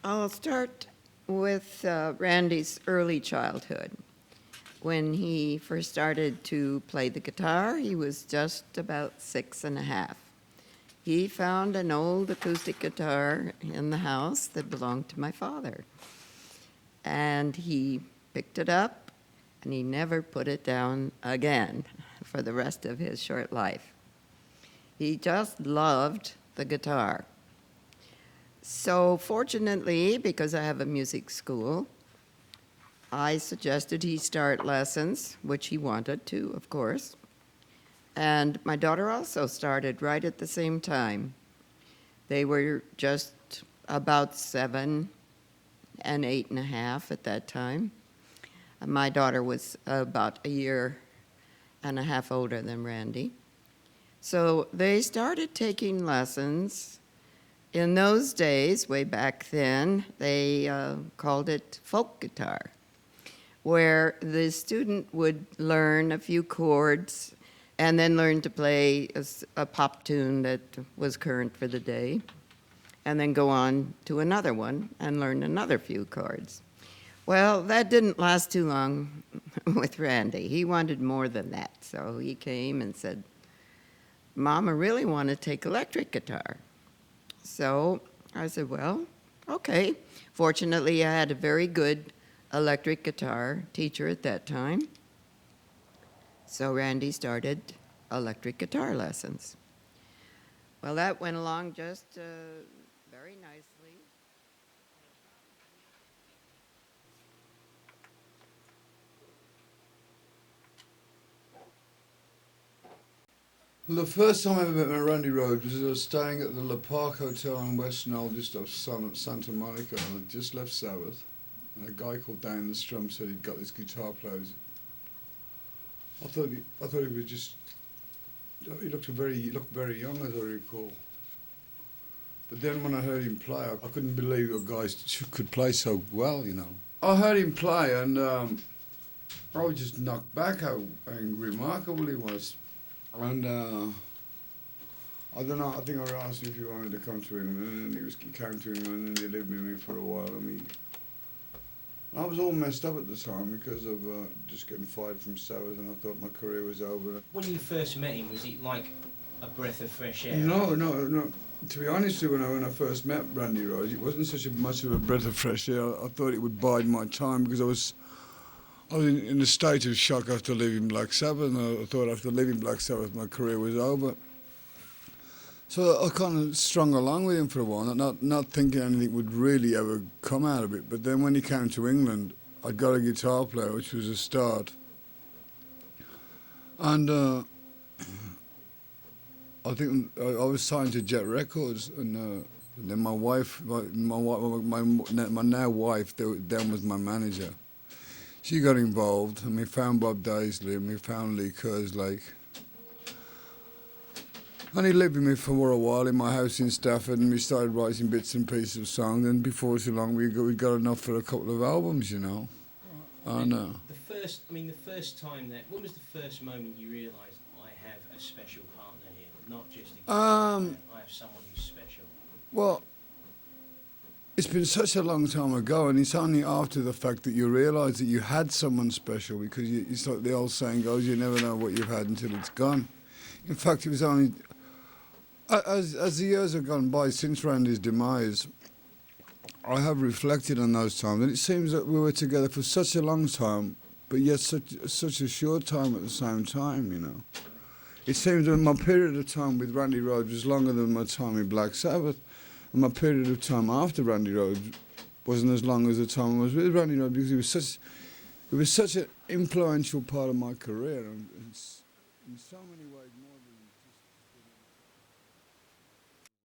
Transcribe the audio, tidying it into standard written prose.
I'll start with Randy's early childhood. When he first started to play the guitar, he was just about 6.5. He found an old acoustic guitar in the house that belonged to my father. And he picked it up, and he never put it down again for the rest of his short life. He just loved the guitar. So fortunately, because I have a music school, I suggested he start lessons, which he wanted to, of course. And my daughter also started right at the same time. They were just about 7 and 8.5 at that time. My daughter was about 1.5 years older than Randy. So they started taking lessons. In those days, way back then, they called it folk guitar, where the student would learn a few chords and then learn to play a pop tune that was current for the day, and then go on to another one and learn another few chords. Well, that didn't last too long with Randy. He wanted more than that, so he came and said, "Mom, I really want to take electric guitar." So I said, well, okay. Fortunately, I had a very good electric guitar teacher at that time. So Randy started electric guitar lessons. Well, that went along just very nicely. Well, the first time I ever met Randy Rhoads was I was staying at the Le Parc Hotel in West Knoll, just off Santa Monica, and I'd just left Sabbath. And a guy called Dan the Strum said he'd got this guitar player. I thought he was just. He looked very young, as I recall. But then when I heard him play, I couldn't believe a guy could play so well, you know. I heard him play, and I was just knocked back how remarkable he was. And I don't know, I think I asked him if he wanted to come to England, and he came to England, and he lived with me for a while. I was all messed up at the time because of just getting fired from Sabbath, and I thought my career was over. When you first met him, was it like a breath of fresh air? No. To be honest with you, when I first met Randy Rhoads, it wasn't such much of a breath of fresh air. I thought it would bide my time because I was in a state of shock after leaving Black Sabbath, and I thought after leaving Black Sabbath my career was over. So I kind of strung along with him for a while, not thinking anything would really ever come out of it. But then when he came to England, I got a guitar player, which was a start. And I think I was signed to Jet Records, and then my wife, my now wife, then was my manager. She got involved, and we found Bob Daisley, and we found Lee Kerslake. And he lived with me for a while in my house in Stafford, and we started writing bits and pieces of songs, and before too long we got enough for a couple of albums, you know. And the first time that, when was the first moment you realised I have a special partner here, not just a I have someone who's special? Well, it's been such a long time ago, and it's only after the fact that you realise that you had someone special, because it's like the old saying goes, you never know what you've had until it's gone. In fact, it was only, as the years have gone by since Randy's demise, I have reflected on those times, and it seems that we were together for such a long time, but yet such a short time at the same time, you know. It seems that my period of time with Randy Rhoads was longer than my time in Black Sabbath. And my period of time after Randy Rhoads wasn't as long as the time I was with Randy Rhoads, because it was such an influential part of my career, and in so many ways more than